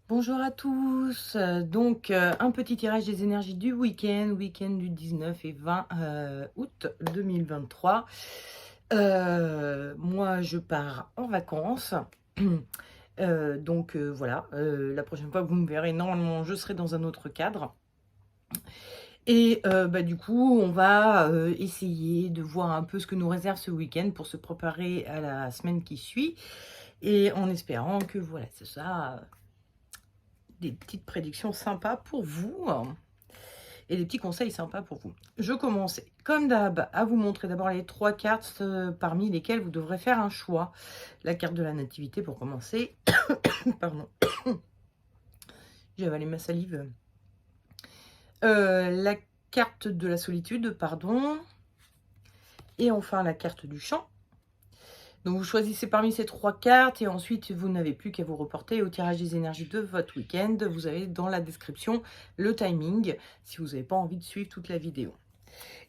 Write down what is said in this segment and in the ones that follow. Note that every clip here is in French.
Bonjour à tous. Un petit tirage des énergies du week-end du 19 et 20 août 2023. Moi, je pars en vacances. Voilà, la prochaine fois que vous me verrez, normalement, je serai dans un autre cadre. Et du coup, on va essayer de voir un peu ce que nous réserve ce week-end pour se préparer à la semaine qui suit. Et en espérant que, voilà, c'est ça, des petites prédictions sympas pour vous et des petits conseils sympas pour vous. Je commence comme d'hab à vous montrer d'abord les 3 cartes parmi lesquelles vous devrez faire un choix. La carte de la nativité pour commencer. Pardon. J'ai avalé ma salive. La carte de la solitude, pardon. Et enfin la carte du champ. Donc vous choisissez parmi ces 3 cartes et ensuite vous n'avez plus qu'à vous reporter au tirage des énergies de votre week-end. Vous avez dans la description le timing si vous n'avez pas envie de suivre toute la vidéo.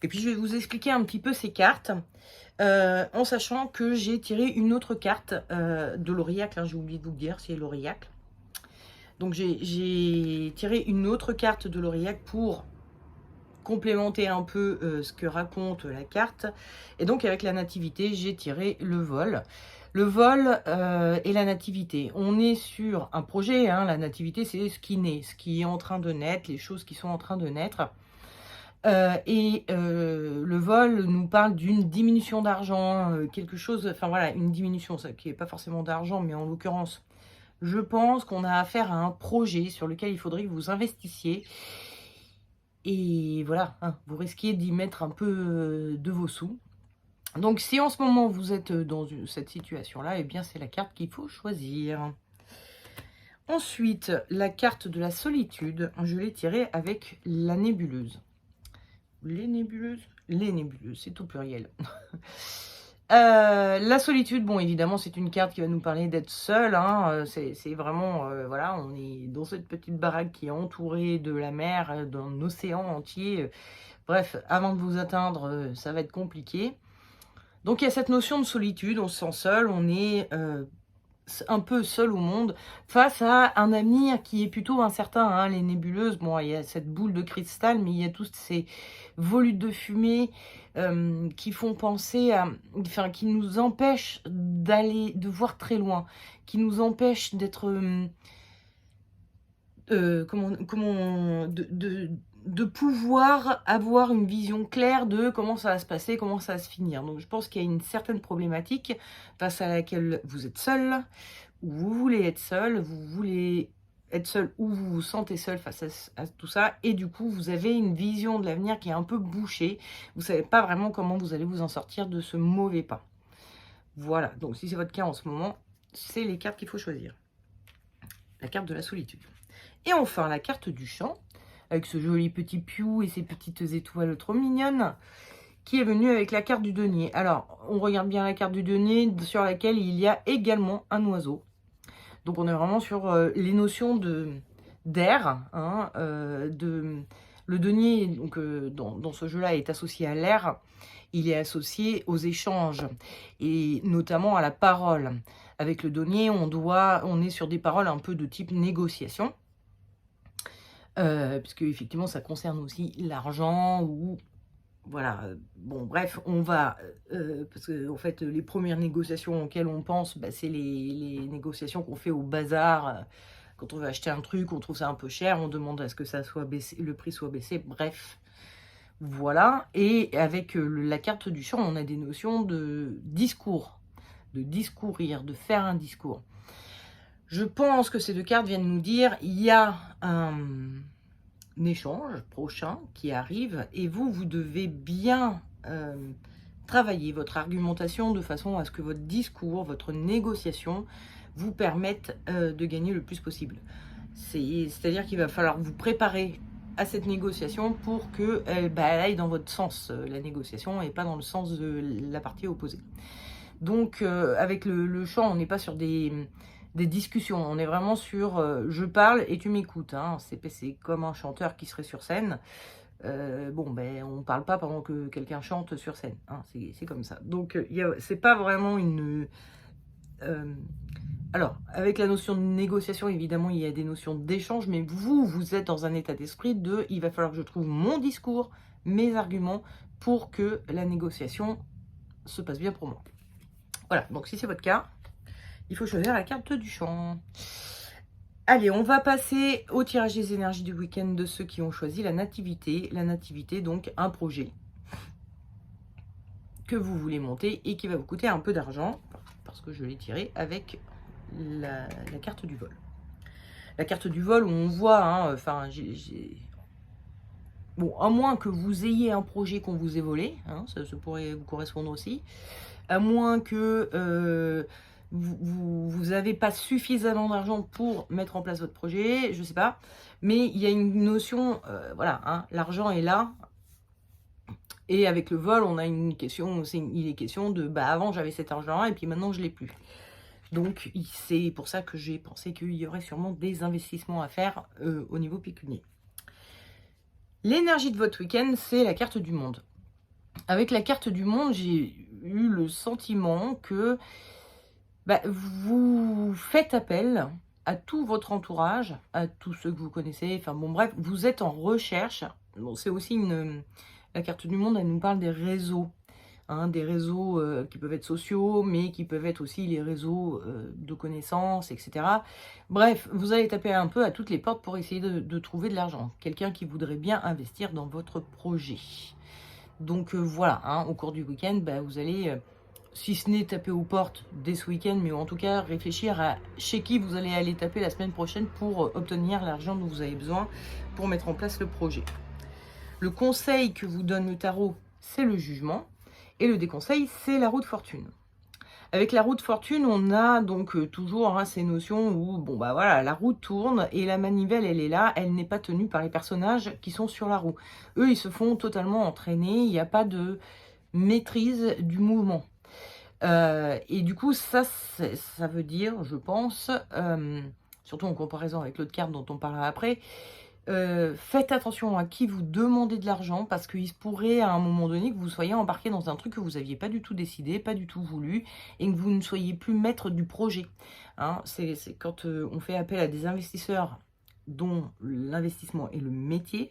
Et puis je vais vous expliquer un petit peu ces cartes en sachant que j'ai tiré une autre carte de l'Auriacle, hein, j'ai oublié de vous le dire, c'est l'Auriacle. Donc j'ai tiré une autre carte de l'Auriacle pour complémenter un peu ce que raconte la carte. Et donc avec la nativité, j'ai tiré le vol. Le vol et la nativité. On est sur un projet, hein, la nativité c'est ce qui naît, ce qui est en train de naître, les choses qui sont en train de naître. Le vol nous parle d'une diminution d'argent, quelque chose, enfin voilà, une diminution, ça qui n'est pas forcément d'argent, mais en l'occurrence, je pense qu'on a affaire à un projet sur lequel il faudrait que vous investissiez. Et voilà, hein, vous risquez d'y mettre un peu de vos sous. Donc si en ce moment vous êtes dans cette situation-là, eh bien c'est la carte qu'il faut choisir. Ensuite, la carte de la solitude, je l'ai tirée avec la nébuleuse. Les nébuleuses, c'est au pluriel. La solitude, bon évidemment c'est une carte qui va nous parler d'être seul, hein, c'est vraiment, voilà, on est dans cette petite baraque qui est entourée de la mer, d'un océan entier, bref, avant de vous atteindre, ça va être compliqué. Donc il y a cette notion de solitude, on se sent seul, on est un peu seul au monde, face à un avenir qui est plutôt incertain, hein. Les nébuleuses, bon, il y a cette boule de cristal, mais il y a tous ces volutes de fumée qui font penser à, enfin, qui nous empêchent de voir très loin, qui nous empêchent d'être, de pouvoir avoir une vision claire de comment ça va se passer, comment ça va se finir. Donc je pense qu'il y a une certaine problématique face à laquelle vous êtes seul, ou vous voulez être seul, vous voulez être seul ou vous vous sentez seul face à tout ça, et du coup vous avez une vision de l'avenir qui est un peu bouchée, vous savez pas vraiment comment vous allez vous en sortir de ce mauvais pas. Voilà, donc si c'est votre cas en ce moment, c'est les cartes qu'il faut choisir. La carte de la solitude. Et enfin la carte du champ, avec ce joli petit piou et ces petites étoiles trop mignonnes, qui est venu avec la carte du denier. Alors, on regarde bien la carte du denier, sur laquelle il y a également un oiseau. Donc on est vraiment sur les notions d'air, hein, le denier, donc, dans ce jeu-là, est associé à l'air, il est associé aux échanges, et notamment à la parole. Avec le denier, on est sur des paroles un peu de type négociation, puisque effectivement ça concerne aussi l'argent ou voilà, bon bref, on va, parce que en fait les premières négociations auxquelles on pense, bah, c'est les négociations qu'on fait au bazar, quand on veut acheter un truc, on trouve ça un peu cher, on demande à ce que ça soit baissé, le prix soit baissé, bref, voilà. Et avec la carte du champ, on a des notions de discours, de discourir, de faire un discours. Je pense que ces 2 cartes viennent nous dire, il y a un échange prochain qui arrive et vous devez bien travailler votre argumentation de façon à ce que votre discours, votre négociation vous permette de gagner le plus possible. C'est-à-dire qu'il va falloir vous préparer à cette négociation pour que elle aille dans votre sens, la négociation, et pas dans le sens de la partie opposée. Donc avec le chant, on n'est pas sur des discussions, on est vraiment sur je parle et tu m'écoutes, hein. C'est comme un chanteur qui serait sur scène. Bon, ben, on parle pas pendant que quelqu'un chante sur scène, hein. C'est comme ça. Donc c'est pas vraiment alors, avec la notion de négociation, évidemment, il y a des notions d'échange, mais vous êtes dans un état d'esprit de « il va falloir que je trouve mon discours, mes arguments, pour que la négociation se passe bien pour moi ». Voilà, donc si c'est votre cas, il faut choisir la carte du champ. Allez, on va passer au tirage des énergies du week-end de ceux qui ont choisi la nativité. La nativité, donc un projet que vous voulez monter et qui va vous coûter un peu d'argent, parce que je l'ai tiré avec la carte du vol. La carte du vol, où on voit, hein, enfin, bon, à moins que vous ayez un projet qu'on vous ait volé, hein, ça pourrait vous correspondre aussi, à moins que vous n'avez pas suffisamment d'argent pour mettre en place votre projet, je sais pas, mais il y a une notion, voilà, hein, l'argent est là, et avec le vol, on a une question, il est question de, bah avant j'avais cet argent et puis maintenant je l'ai plus. Donc c'est pour ça que j'ai pensé qu'il y aurait sûrement des investissements à faire au niveau pécunier. L'énergie de votre week-end, c'est la carte du monde. Avec la carte du monde, j'ai eu le sentiment que bah, vous faites appel à tout votre entourage, à tous ceux que vous connaissez, enfin bon bref, vous êtes en recherche. Bon, c'est aussi la carte du monde, elle nous parle des réseaux qui peuvent être sociaux, mais qui peuvent être aussi les réseaux de connaissances, etc. Bref, vous allez taper un peu à toutes les portes pour essayer de trouver de l'argent. Quelqu'un qui voudrait bien investir dans votre projet. Donc voilà, hein, au cours du week-end, bah, vous allez, si ce n'est taper aux portes dès ce week-end, mais en tout cas réfléchir à chez qui vous allez aller taper la semaine prochaine pour obtenir l'argent dont vous avez besoin pour mettre en place le projet. Le conseil que vous donne le tarot, c'est le jugement. Et le déconseil, c'est la roue de fortune. Avec la roue de fortune, on a donc toujours hein, ces notions où, bon bah voilà, la roue tourne et la manivelle, elle est là, elle n'est pas tenue par les personnages qui sont sur la roue. Eux, ils se font totalement entraîner, il n'y a pas de maîtrise du mouvement. Et du coup, ça veut dire, je pense, surtout en comparaison avec l'autre carte dont on parlera après, faites attention à qui vous demandez de l'argent parce qu'il se pourrait à un moment donné que vous soyez embarqué dans un truc que vous n'aviez pas du tout décidé, pas du tout voulu et que vous ne soyez plus maître du projet. Hein, c'est quand on fait appel à des investisseurs dont l'investissement est le métier,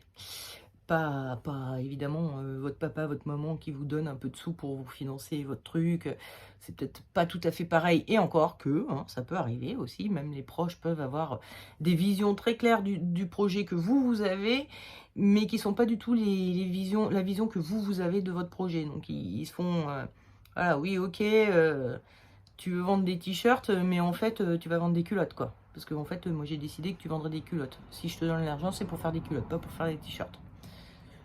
pas évidemment votre papa, votre maman qui vous donne un peu de sous pour vous financer votre truc. C'est peut-être pas tout à fait pareil. Et encore que, hein, ça peut arriver aussi. Même les proches peuvent avoir des visions très claires du projet que vous avez, mais qui sont pas du tout la vision que vous avez de votre projet. Donc ils se font, voilà, oui, ok, tu veux vendre des t-shirts, mais en fait, tu vas vendre des culottes, quoi. Parce que en fait, moi j'ai décidé que tu vendrais des culottes. Si je te donne l'argent, c'est pour faire des culottes, pas pour faire des t-shirts.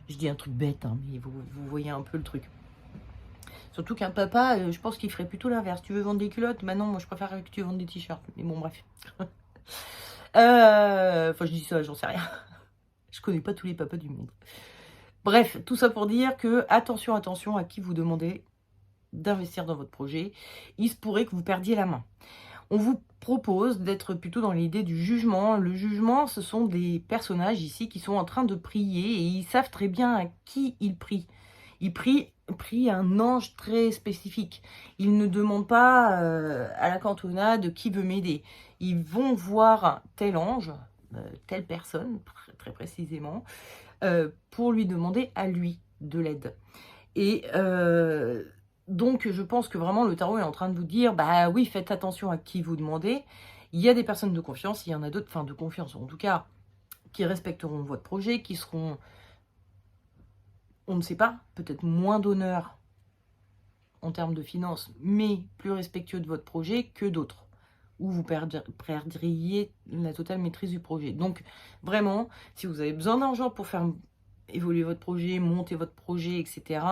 Je dis un truc bête, hein, mais vous voyez un peu le truc. Surtout qu'un papa, je pense qu'il ferait plutôt l'inverse. Tu veux vendre des culottes? Bah non, moi je préfère que tu vendes des t-shirts. Mais bon, bref. Enfin, je dis ça, j'en sais rien. Je connais pas tous les papas du monde. Bref, tout ça pour dire que attention à qui vous demandez d'investir dans votre projet. Il se pourrait que vous perdiez la main. On vous propose d'être plutôt dans l'idée du jugement. Le jugement, ce sont des personnages ici qui sont en train de prier et ils savent très bien à qui ils prient. Ils prient un ange très spécifique. Ils ne demandent pas à la cantonade qui veut m'aider. Ils vont voir tel ange, telle personne, très précisément, pour lui demander à lui de l'aide. Et donc, je pense que vraiment le tarot est en train de vous dire, bah oui, faites attention à qui vous demandez. Il y a des personnes de confiance, il y en a d'autres, enfin de confiance en tout cas, qui respecteront votre projet, qui seront, on ne sait pas, peut-être moins d'honneur en termes de finances, mais plus respectueux de votre projet que d'autres, où vous perdriez la totale maîtrise du projet. Donc, vraiment, si vous avez besoin d'argent pour faire évoluer votre projet, monter votre projet, etc.,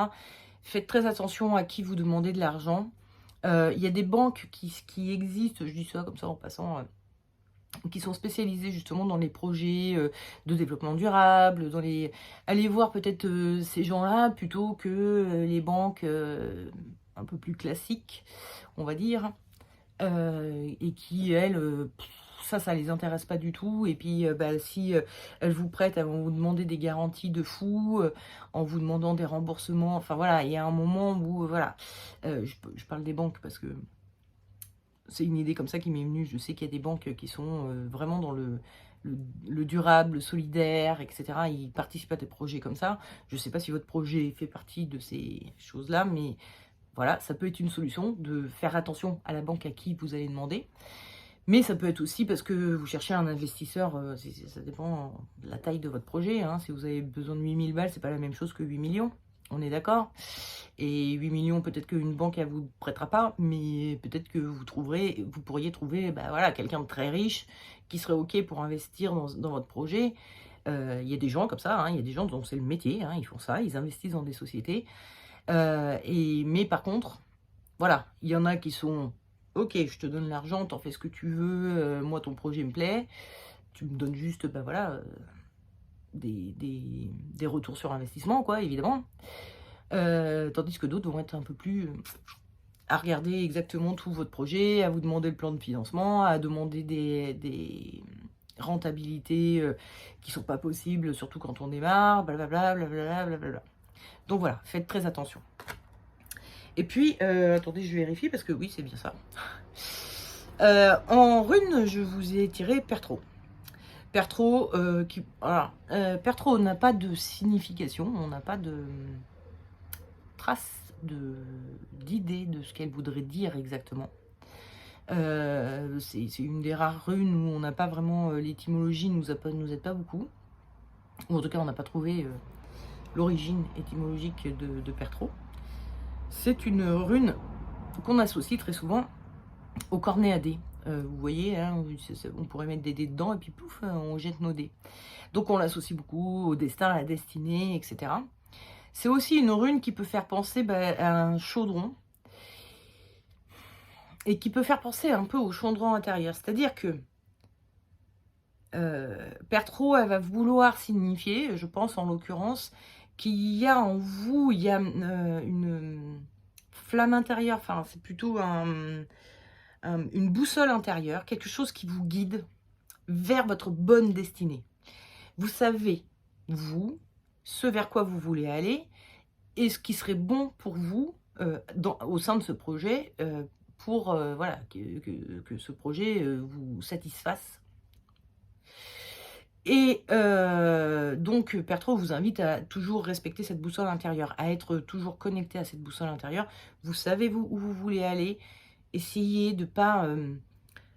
faites très attention à qui vous demandez de l'argent. Il y a des banques qui existent, je dis ça comme ça en passant, qui sont spécialisées justement dans les projets de développement durable, allez voir peut-être ces gens-là plutôt que les banques un peu plus classiques, on va dire, et qui, elles, ça les intéresse pas du tout. Et puis, bah, si elles vous prêtent, elles vont vous demander des garanties de fou, en vous demandant des remboursements. Enfin voilà, il y a un moment où, voilà, je parle des banques parce que c'est une idée comme ça qui m'est venue. Je sais qu'il y a des banques qui sont vraiment dans le durable, le solidaire, etc. Ils participent à des projets comme ça. Je ne sais pas si votre projet fait partie de ces choses-là, mais voilà, ça peut être une solution de faire attention à la banque à qui vous allez demander. Mais ça peut être aussi parce que vous cherchez un investisseur, ça dépend de la taille de votre projet. Hein. Si vous avez besoin de 8000 balles, c'est pas la même chose que 8 millions. On est d'accord? Et 8 millions, peut-être qu'une banque, elle vous prêtera pas, mais peut-être que vous pourriez trouver bah, voilà, quelqu'un de très riche qui serait OK pour investir dans votre projet. Il y a des gens comme ça, hein, il y a des gens dont c'est le métier, hein, ils font ça, ils investissent dans des sociétés. Mais par contre, voilà, il y en a qui sont OK, je te donne l'argent, t'en fais ce que tu veux, moi ton projet me plaît, tu me donnes juste, bah voilà, des retours sur investissement, quoi, évidemment. Tandis que d'autres vont être un peu plus à regarder exactement tout votre projet, à vous demander le plan de financement, à demander des rentabilités qui sont pas possibles, surtout quand on démarre, blablabla, blablabla, blablabla. Donc voilà, faites très attention. Et puis, attendez, je vérifie parce que oui, c'est bien ça. En rune, je vous ai tiré Pertro. Pertro, Pertro n'a pas de signification, on n'a pas de trace d'idée de ce qu'elle voudrait dire exactement. C'est une des rares runes où on n'a pas vraiment l'étymologie, nous aide pas beaucoup. Ou en tout cas, on n'a pas trouvé l'origine étymologique de Pertro. C'est une rune qu'on associe très souvent au cornet à dés. Vous voyez, hein, on pourrait mettre des dés dedans et puis pouf, on jette nos dés. Donc on l'associe beaucoup au destin, à la destinée, etc. C'est aussi une rune qui peut faire penser à un chaudron et qui peut faire penser un peu au chaudron intérieur. C'est-à-dire que Pertro, elle va vouloir signifier, je pense en l'occurrence, qu'il y a en vous, il y a une flamme intérieure, enfin c'est plutôt une boussole intérieure, quelque chose qui vous guide vers votre bonne destinée. Vous savez, vous, ce vers quoi vous voulez aller et ce qui serait bon pour vous au sein de ce projet pour voilà, que ce projet vous satisfasse. Et donc, Pertro vous invite à toujours respecter cette boussole intérieure, à être toujours connecté à cette boussole intérieure. Vous savez où vous voulez aller. Essayez de pas,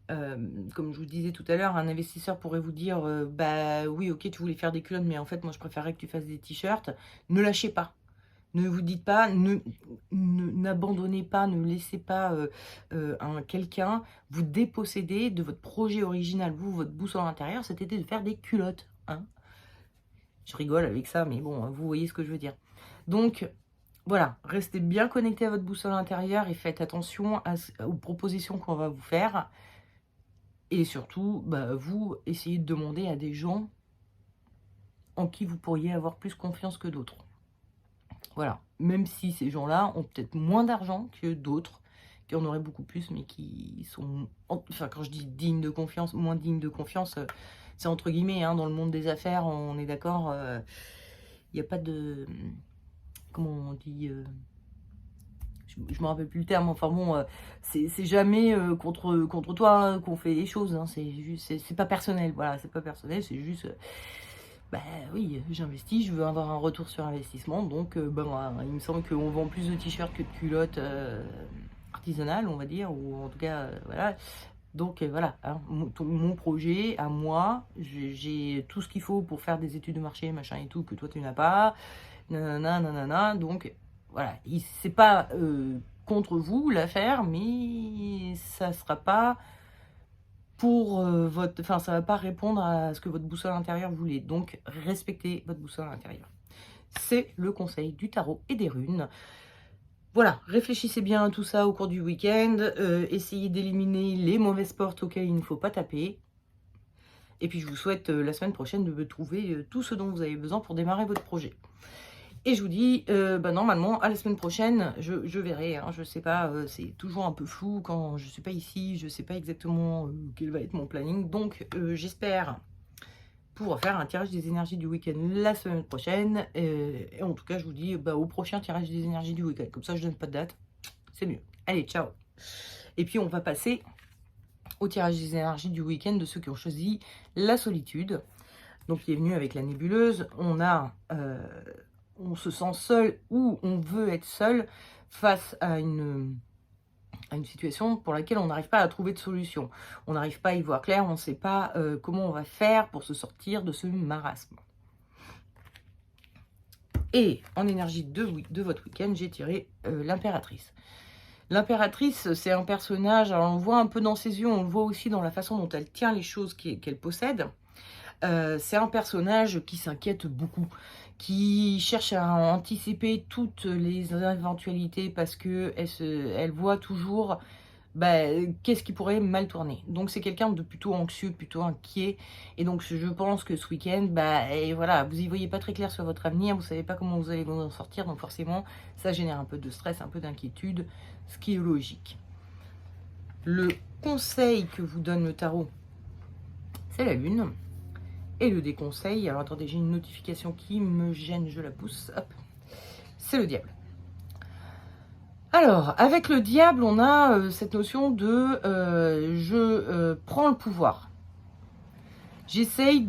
comme je vous disais tout à l'heure, un investisseur pourrait vous dire bah oui, ok, tu voulais faire des culottes, mais en fait, moi, je préférerais que tu fasses des t-shirts. Ne lâchez pas. Ne vous dites pas, n'abandonnez pas, ne laissez pas quelqu'un vous déposséder de votre projet original. Vous, votre boussole intérieure, c'était de faire des culottes. Hein, je rigole avec ça, mais bon, vous voyez ce que je veux dire. Donc, voilà, restez bien connecté à votre boussole intérieure et faites attention aux propositions qu'on va vous faire. Et surtout, bah, vous, essayez de demander à des gens en qui vous pourriez avoir plus confiance que d'autres. Voilà, même si ces gens-là ont peut-être moins d'argent que d'autres, qui en auraient beaucoup plus, mais qui sont, enfin quand je dis digne de confiance, moins digne de confiance, c'est entre guillemets, hein, dans le monde des affaires, on est d'accord, il n'y a pas de, comment on dit, je me rappelle plus le terme, enfin bon, c'est jamais contre toi hein, qu'on fait les choses, hein, c'est pas personnel, voilà, c'est pas personnel, c'est juste... bah oui, j'investis, je veux avoir un retour sur investissement, donc il me semble qu'on vend plus de t-shirts que de culottes artisanales, on va dire, ou en tout cas, voilà. Donc voilà, hein, mon projet, à moi, j'ai tout ce qu'il faut pour faire des études de marché, machin et tout, que toi tu n'as pas, nanana, nanana, donc voilà, c'est pas contre vous l'affaire, mais ça sera pas... pour enfin, ça va pas répondre à ce que votre boussole intérieure voulait. Donc, respectez votre boussole intérieure. C'est le conseil du tarot et des runes. Voilà, réfléchissez bien à tout ça au cours du week-end. Essayez d'éliminer les mauvaises portes auxquelles il ne faut pas taper. Et puis, je vous souhaite la semaine prochaine de trouver tout ce dont vous avez besoin pour démarrer votre projet. Et je vous dis, normalement, à la semaine prochaine, je verrai, hein, je sais pas, c'est toujours un peu flou quand je suis pas ici, je sais pas exactement quel va être mon planning, donc j'espère pouvoir faire un tirage des énergies du week-end la semaine prochaine, et en tout cas, je vous dis au prochain tirage des énergies du week-end, comme ça je donne pas de date, c'est mieux. Allez, ciao. Et puis on va passer au tirage des énergies du week-end de ceux qui ont choisi la solitude. Donc, il est venu avec la nébuleuse. On se sent seul ou on veut être seul face à une situation pour laquelle on n'arrive pas à trouver de solution. On n'arrive pas à y voir clair, on ne sait pas comment on va faire pour se sortir de ce marasme. Et en énergie de votre week-end, j'ai tiré l'impératrice. L'impératrice, c'est un personnage, alors on le voit un peu dans ses yeux, on le voit aussi dans la façon dont elle tient les choses qu'elle possède. C'est un personnage qui s'inquiète beaucoup, qui cherche à anticiper toutes les éventualités parce qu'elle voit toujours qu'est-ce qui pourrait mal tourner. Donc c'est quelqu'un de plutôt anxieux, plutôt inquiet. Et donc je pense que ce week-end, et voilà, vous y voyez pas très clair sur votre avenir, vous savez pas comment vous allez vous en sortir, donc forcément ça génère un peu de stress, un peu d'inquiétude, ce qui est logique. Le conseil que vous donne le tarot, c'est la lune. Et le déconseil, alors attendez, j'ai une notification qui me gêne, je la pousse, hop, c'est le diable. Alors, avec le diable, on a cette notion de je prends le pouvoir. J'essaye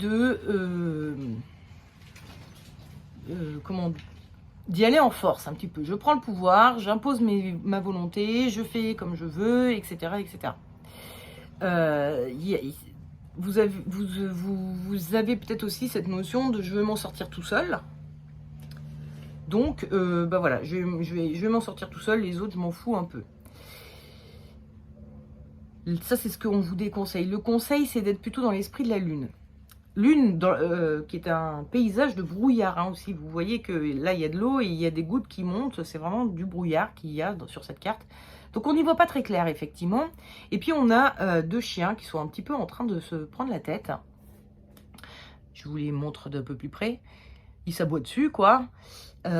d'y aller en force un petit peu. Je prends le pouvoir, j'impose ma volonté, je fais comme je veux, etc. etc. Vous avez peut-être aussi cette notion de je veux m'en sortir tout seul. Donc, voilà, je vais m'en sortir tout seul, les autres, je m'en fous un peu. Ça, c'est ce qu'on vous déconseille. Le conseil, c'est d'être plutôt dans l'esprit de la lune. Lune, qui est un paysage de brouillard hein, aussi. Vous voyez que là, il y a de l'eau et il y a des gouttes qui montent. C'est vraiment du brouillard qu'il y a sur cette carte. Donc, on n'y voit pas très clair, effectivement. Et puis, on a deux chiens qui sont un petit peu en train de se prendre la tête. Je vous les montre d'un peu plus près. Ils s'aboient dessus, quoi. Il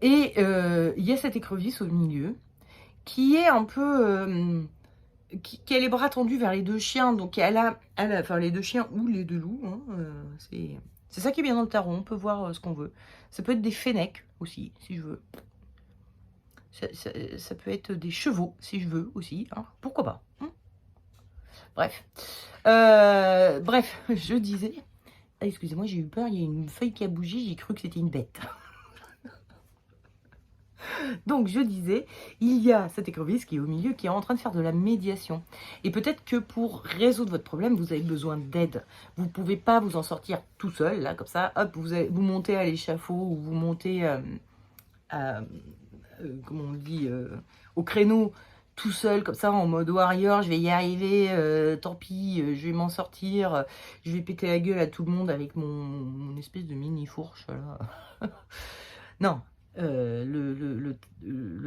y a cette écrevisse au milieu qui est un peu... qui a les bras tendus vers les deux chiens. Donc, enfin, les deux chiens ou les deux loups. Hein, c'est ça qui est bien dans le tarot. On peut voir ce qu'on veut. Ça peut être des fennecs aussi, si je veux. Ça peut être des chevaux, si je veux aussi. Hein. Pourquoi pas hein. Bref. Bref, je disais... Ah, excusez-moi, j'ai eu peur. Il y a une feuille qui a bougé. J'ai cru que c'était une bête. Donc, je disais, il y a cette écrevisse qui est au milieu, qui est en train de faire de la médiation. Et peut-être que pour résoudre votre problème, vous avez besoin d'aide. Vous ne pouvez pas vous en sortir tout seul, là, comme ça. Hop, vous montez à l'échafaud ou vous montez, comment on dit, au créneau, tout seul, comme ça, en mode warrior. Je vais y arriver, tant pis, je vais m'en sortir. Je vais péter la gueule à tout le monde avec mon espèce de mini-fourche, là. Non. Le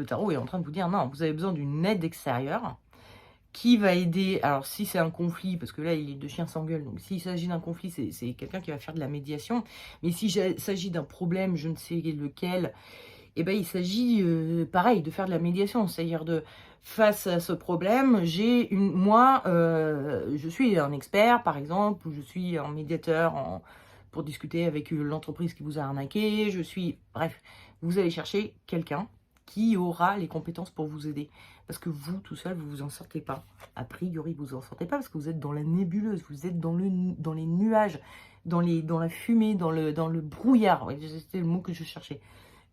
tarot est en train de vous dire non, vous avez besoin d'une aide extérieure qui va aider. Alors si c'est un conflit, parce que là les deux chiens s'engueulent, donc s'il s'agit d'un conflit, c'est quelqu'un qui va faire de la médiation. Mais s'il s'agit d'un problème, je ne sais lequel, et il s'agit pareil de faire de la médiation, c'est-à-dire de face à ce problème, moi je suis un expert par exemple, ou je suis un médiateur pour discuter avec l'entreprise qui vous a arnaqué, bref, vous allez chercher quelqu'un qui aura les compétences pour vous aider. Parce que vous, tout seul, vous vous en sortez pas. A priori, vous vous en sortez pas parce que vous êtes dans la nébuleuse, vous êtes dans les nuages, dans la fumée, dans le brouillard. C'était le mot que je cherchais.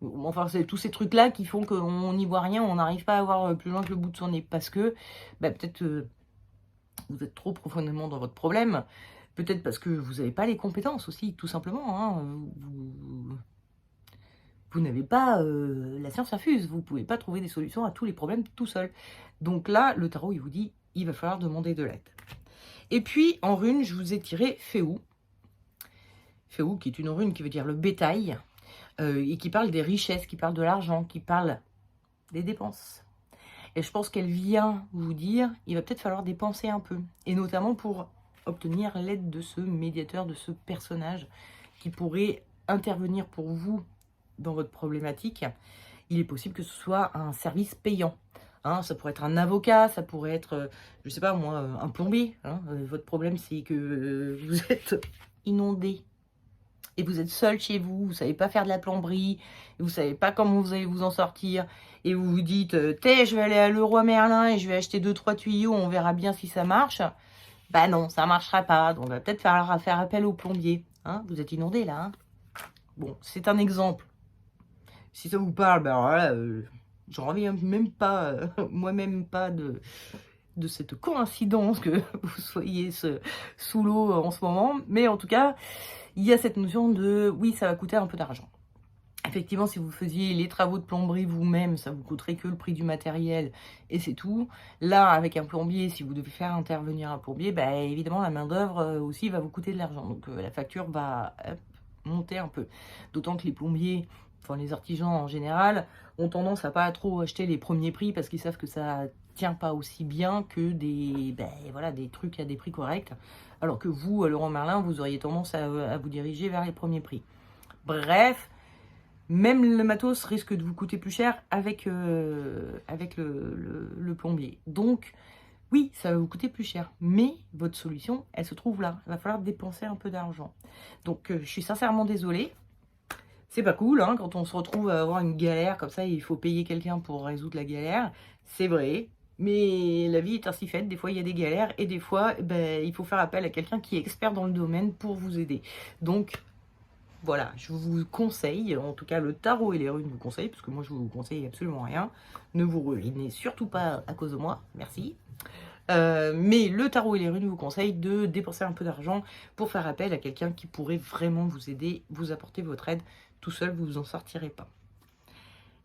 Enfin, c'est tous ces trucs-là qui font qu'on n'y voit rien, on n'arrive pas à voir plus loin que le bout de son nez. Parce que, peut-être vous êtes trop profondément dans votre problème. Peut-être parce que vous n'avez pas les compétences aussi, tout simplement. Hein. Vous n'avez pas la science infuse. Vous ne pouvez pas trouver des solutions à tous les problèmes tout seul. Donc là, le tarot, il vous dit, il va falloir demander de l'aide. Et puis, en rune, je vous ai tiré Féou. Féou, qui est une rune qui veut dire le bétail, et qui parle des richesses, qui parle de l'argent, qui parle des dépenses. Et je pense qu'elle vient vous dire, il va peut-être falloir dépenser un peu. Et notamment pour obtenir l'aide de ce médiateur, de ce personnage qui pourrait intervenir pour vous dans votre problématique. Il est possible que ce soit un service payant. Hein, ça pourrait être un avocat, ça pourrait être, je sais pas moi, un plombier. Hein. Votre problème, c'est que vous êtes inondé et vous êtes seul chez vous, vous savez pas faire de la plomberie, vous savez pas comment vous allez vous en sortir, et vous vous dites je vais aller à Leroy Merlin et je vais acheter 2-3 tuyaux, on verra bien si ça marche. Bah non, ça marchera pas, donc on va peut-être faire appel au plombier. Hein, vous êtes inondé là. Hein, bon, c'est un exemple. Si ça vous parle, ben voilà, j'en reviens même pas, moi-même pas de cette coïncidence que vous soyez sous l'eau en ce moment. Mais en tout cas, il y a cette notion de, oui, ça va coûter un peu d'argent. Effectivement, si vous faisiez les travaux de plomberie vous-même, ça vous coûterait que le prix du matériel et c'est tout. Là, avec un plombier, si vous devez faire intervenir un plombier, bah, évidemment, la main-d'œuvre aussi va vous coûter de l'argent. Donc, la facture va monter un peu. D'autant que les plombiers, enfin les artisans en général, ont tendance à pas trop acheter les premiers prix parce qu'ils savent que ça tient pas aussi bien que voilà, des trucs à des prix corrects. Alors que vous, à Leroy Merlin, vous auriez tendance à vous diriger vers les premiers prix. Bref. Même le matos risque de vous coûter plus cher avec le plombier. Donc, oui, ça va vous coûter plus cher. Mais votre solution, elle se trouve là. Il va falloir dépenser un peu d'argent. Donc, je suis sincèrement désolée. C'est pas cool, hein, quand on se retrouve à avoir une galère comme ça, il faut payer quelqu'un pour résoudre la galère. C'est vrai. Mais la vie est ainsi faite. Des fois, il y a des galères. Et des fois, il faut faire appel à quelqu'un qui est expert dans le domaine pour vous aider. Donc, voilà, je vous conseille, en tout cas le tarot et les runes vous conseillent, parce que moi je vous conseille absolument rien. Ne vous ruinez surtout pas à cause de moi, merci. Mais le tarot et les runes vous conseillent de dépenser un peu d'argent pour faire appel à quelqu'un qui pourrait vraiment vous aider, vous apporter votre aide. Tout seul, vous vous en sortirez pas.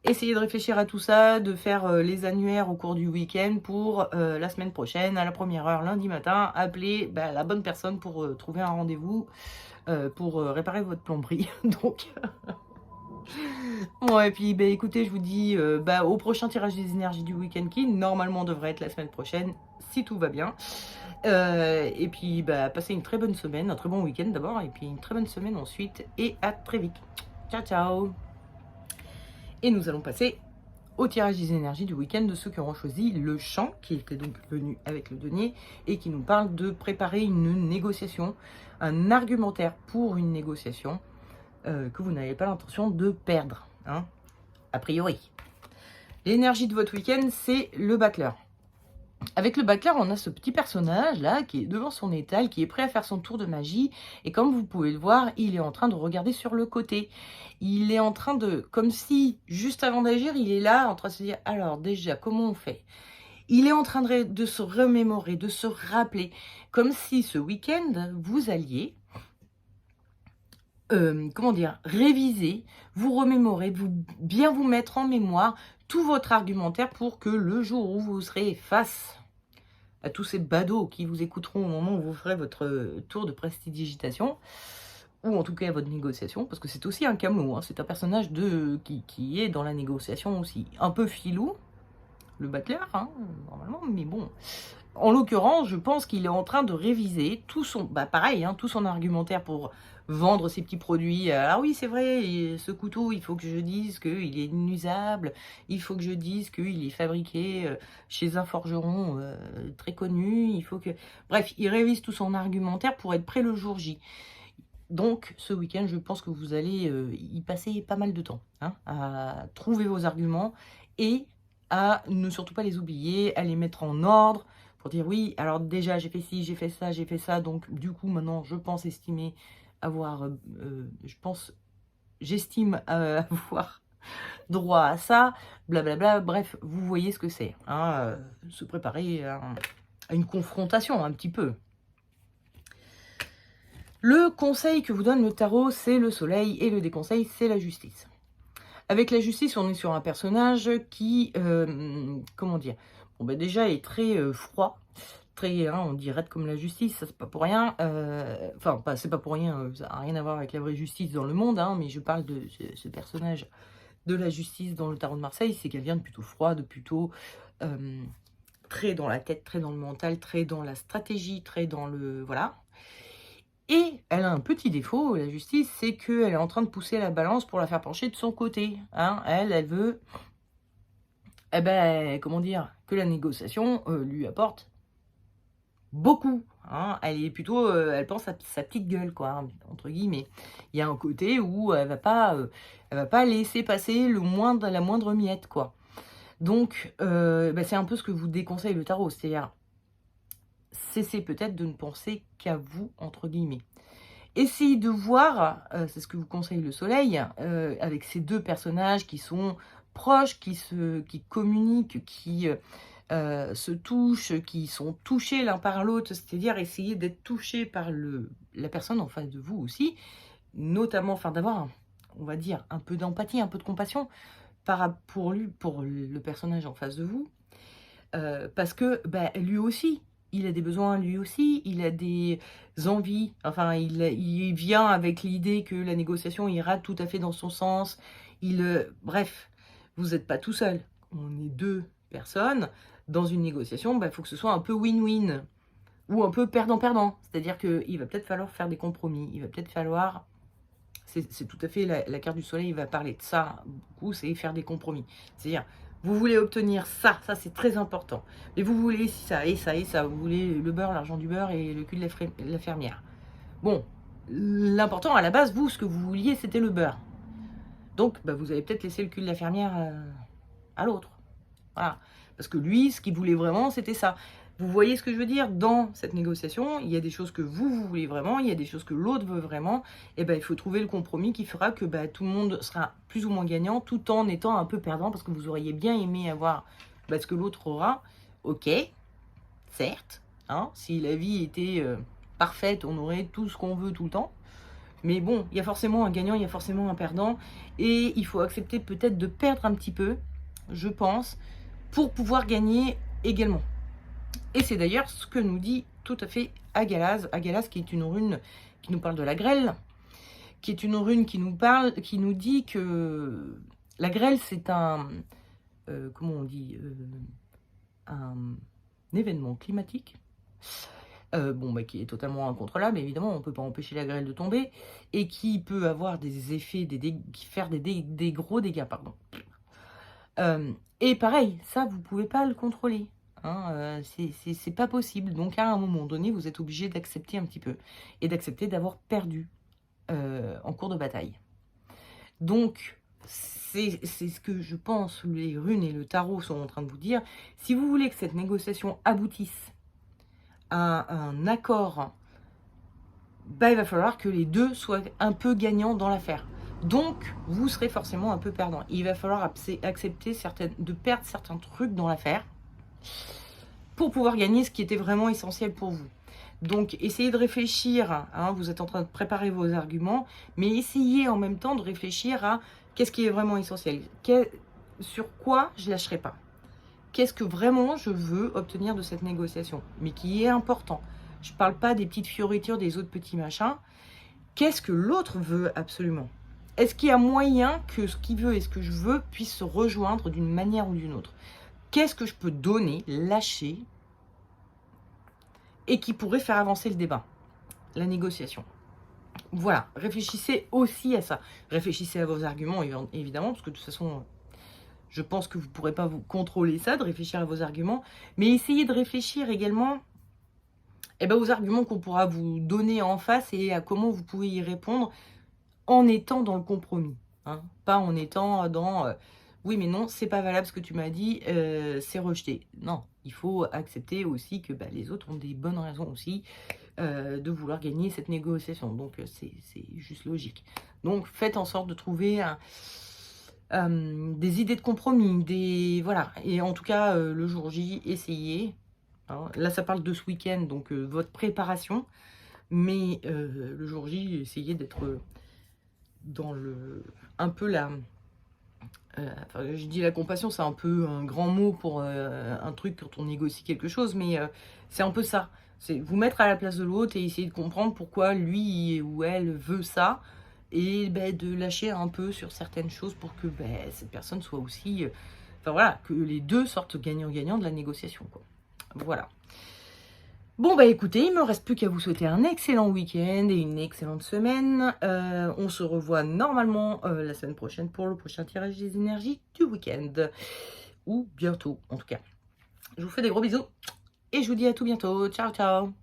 Essayez de réfléchir à tout ça, de faire les annuaires au cours du week-end pour la semaine prochaine, à la première heure, lundi matin, appeler la bonne personne pour trouver un rendez-vous pour réparer votre plomberie. Donc, ouais, et puis écoutez, je vous dis au prochain tirage des énergies du week-end qui normalement devrait être la semaine prochaine, si tout va bien. Et puis passez une très bonne semaine, un très bon week-end d'abord, et puis une très bonne semaine ensuite, et à très vite. Ciao, ciao. Et nous allons passer au tirage des énergies du week-end de ceux qui auront choisi le champ, qui était donc venu avec le denier, et qui nous parle de préparer une négociation, un argumentaire pour une négociation que vous n'avez pas l'intention de perdre, hein, a priori. L'énergie de votre week-end, c'est le battleur. Avec le battleur, on a ce petit personnage là qui est devant son étal, qui est prêt à faire son tour de magie. Et comme vous pouvez le voir, il est en train de regarder sur le côté. Il est en train de, comme si, juste avant d'agir, il est là en train de se dire, alors déjà, comment on fait? Il est en train de se remémorer, de se rappeler, comme si ce week-end, vous alliez, réviser, vous remémorer, bien vous mettre en mémoire tout votre argumentaire pour que le jour où vous serez face à tous ces badauds qui vous écouteront au moment où vous ferez votre tour de prestidigitation, ou en tout cas votre négociation, parce que c'est aussi un camelot, hein, c'est un personnage qui est dans la négociation aussi. Un peu filou, le battleur, hein, normalement, mais bon. En l'occurrence, je pense qu'il est en train de réviser tout son, pareil, hein, tout son argumentaire pour vendre ses petits produits. Ah oui, c'est vrai, ce couteau, il faut que je dise qu'il est inusable, il faut que je dise qu'il est fabriqué chez un forgeron très connu, il faut que... Bref, il révise tout son argumentaire pour être prêt le jour J. Donc, ce week-end, je pense que vous allez y passer pas mal de temps, hein, à trouver vos arguments et à ne surtout pas les oublier, à les mettre en ordre, pour dire oui, alors déjà j'ai fait ci, j'ai fait ça, donc du coup maintenant je pense estimer avoir, j'estime avoir droit à ça, blablabla, bref, vous voyez ce que c'est, hein, se préparer à une confrontation un petit peu. Le conseil que vous donne le tarot, c'est le soleil, et le déconseil, c'est la justice. Avec la justice, on est sur un personnage qui, comment dire, déjà est très froid, très, hein, on dit raide comme la justice, ça c'est pas pour rien, enfin, c'est pas pour rien, ça n'a rien à voir avec la vraie justice dans le monde, hein, mais je parle de ce personnage de la justice dans le tarot de Marseille, c'est quelqu'un de plutôt froid, de plutôt très dans la tête, très dans le mental, très dans la stratégie, très dans le... Voilà. Et elle a un petit défaut, la justice, c'est qu'elle est en train de pousser la balance pour la faire pencher de son côté. Hein. Elle veut, comment dire, que la négociation lui apporte beaucoup. hein. Elle est plutôt, elle pense à sa petite gueule, quoi, hein, entre guillemets. Il y a un côté où elle va pas laisser passer la moindre miette, quoi. Donc, bah, c'est un peu ce que vous déconseille le tarot, c'est-à-dire cessez peut-être de ne penser qu'à vous, entre guillemets. Essayez de voir, c'est ce que vous conseille le soleil, avec ces 2 personnages qui sont proches, qui communiquent, qui, se touchent, qui sont touchés l'un par l'autre. C'est-à-dire essayer d'être touché par la personne en face de vous aussi, notamment, enfin d'avoir, on va dire, un peu d'empathie, un peu de compassion pour le personnage en face de vous. Parce que, bah, lui aussi, il a des besoins, lui aussi, il a des envies. Enfin, il vient avec l'idée que la négociation ira tout à fait dans son sens. Bref, vous n'êtes pas tout seul. On est 2 personnes. Dans une négociation, bah, faut que ce soit un peu win-win ou un peu perdant-perdant. C'est-à-dire qu'il va peut-être falloir faire des compromis. Il va peut-être falloir... C'est tout à fait la carte du soleil, il va parler de ça beaucoup, c'est faire des compromis. C'est-à-dire, vous voulez obtenir ça c'est très important. Mais vous voulez ça et ça et ça. Vous voulez le beurre, l'argent du beurre et le cul de la fermière. Bon, l'important à la base, vous, ce que vous vouliez, c'était le beurre. Donc, bah, vous avez peut-être laissé le cul de la fermière à l'autre. Voilà. Parce que lui, ce qu'il voulait vraiment, c'était ça. Vous voyez ce que je veux dire? Dans cette négociation, il y a des choses que vous voulez vraiment, il y a des choses que l'autre veut vraiment. Et ben, il faut trouver le compromis qui fera que bah, tout le monde sera plus ou moins gagnant, tout en étant un peu perdant, parce que vous auriez bien aimé avoir bah, ce que l'autre aura. Ok, certes, hein, si la vie était parfaite, on aurait tout ce qu'on veut tout le temps. Mais bon, il y a forcément un gagnant, il y a forcément un perdant. Et il faut accepter peut-être de perdre un petit peu, je pense, pour pouvoir gagner également. Et c'est d'ailleurs ce que nous dit tout à fait Agalaz. Agalaz qui est une rune qui nous parle de la grêle, qui est une rune qui nous dit que la grêle c'est comment on dit, un événement climatique. Bon, bah, qui est totalement incontrôlable, évidemment, on ne peut pas empêcher la grêle de tomber, et qui peut avoir des effets, faire des gros dégâts, pardon. Et pareil, ça, vous ne pouvez pas le contrôler. Hein, c'est pas possible. Donc, à un moment donné, vous êtes obligé d'accepter un petit peu. Et d'accepter d'avoir perdu en cours de bataille. Donc, c'est ce que je pense, les runes et le tarot sont en train de vous dire. Si vous voulez que cette négociation aboutisse à un accord, bah, il va falloir que les deux soient un peu gagnants dans l'affaire. Donc, vous serez forcément un peu perdant. Il va falloir accepter de perdre certains trucs dans l'affaire pour pouvoir gagner ce qui était vraiment essentiel pour vous. Donc, essayez de réfléchir, hein, vous êtes en train de préparer vos arguments, mais essayez en même temps de réfléchir à qu'est-ce qui est vraiment essentiel, sur quoi je ne lâcherai pas. Qu'est-ce que vraiment je veux obtenir de cette négociation, mais qui est important. Je ne parle pas des petites fioritures, des autres petits machins. Qu'est-ce que l'autre veut absolument? Est-ce qu'il y a moyen que ce qu'il veut et ce que je veux puissent se rejoindre d'une manière ou d'une autre? Qu'est-ce que je peux donner, lâcher, et qui pourrait faire avancer le débat, la négociation? Voilà, réfléchissez aussi à ça. Réfléchissez à vos arguments, évidemment, parce que de toute façon, je pense que vous ne pourrez pas vous contrôler ça, de réfléchir à vos arguments, mais essayez de réfléchir également aux arguments qu'on pourra vous donner en face et à comment vous pouvez y répondre en étant dans le compromis. Hein, pas en étant dans oui mais non, c'est pas valable ce que tu m'as dit, c'est rejeté. Non, il faut accepter aussi que les autres ont des bonnes raisons aussi de vouloir gagner cette négociation. Donc c'est juste logique. Donc faites en sorte de trouver des idées de compromis, voilà. Et en tout cas, le jour J, essayez. Hein. Là, ça parle de ce week-end, donc votre préparation. Mais le jour J, essayez d'être dans un peu je dis la compassion, c'est un peu un grand mot pour un truc quand on négocie quelque chose, mais c'est un peu ça. C'est vous mettre à la place de l'autre et essayer de comprendre pourquoi lui ou elle veut ça, et de lâcher un peu sur certaines choses pour que cette personne soit aussi... Enfin voilà, que les deux sortent gagnant-gagnant de la négociation, quoi. Voilà. Bon écoutez, il me reste plus qu'à vous souhaiter un excellent week-end et une excellente semaine. On se revoit normalement la semaine prochaine pour le prochain tirage des énergies du week-end. Ou bientôt, en tout cas. Je vous fais des gros bisous et je vous dis à tout bientôt. Ciao, ciao!